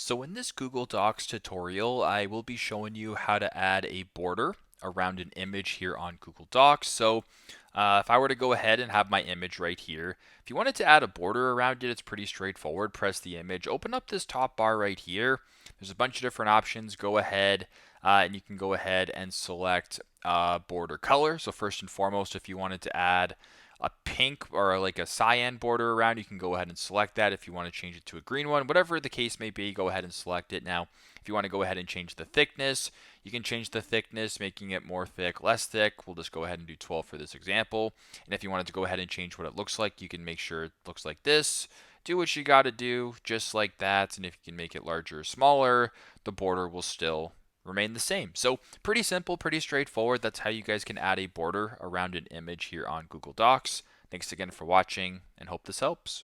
So in this Google Docs tutorial, I will be showing you how to add a border around an image here on Google Docs. So if I were to go ahead and have my image right here, if you wanted to add a border around it, it's pretty straightforward. Press the image, open up this top bar right here. There's a bunch of different options. Go ahead and you can go ahead and select border color. So first and foremost, if you wanted to add a pink or like a cyan border around, you can go ahead and select that. If you want to change it to a green one, whatever the case may be, go ahead and select it. Now, if you want to go ahead and change the thickness, you can change the thickness, making it more thick, less thick. We'll just go ahead and do 12 for this example. And if you wanted to go ahead and change what it looks like, you can make sure it looks like this. Do what you got to do, just like that. And if you can make it larger or smaller, the border will still remain the same. So pretty simple, pretty straightforward. That's how you guys can add a border around an image here on Google Docs. Thanks again for watching and hope this helps.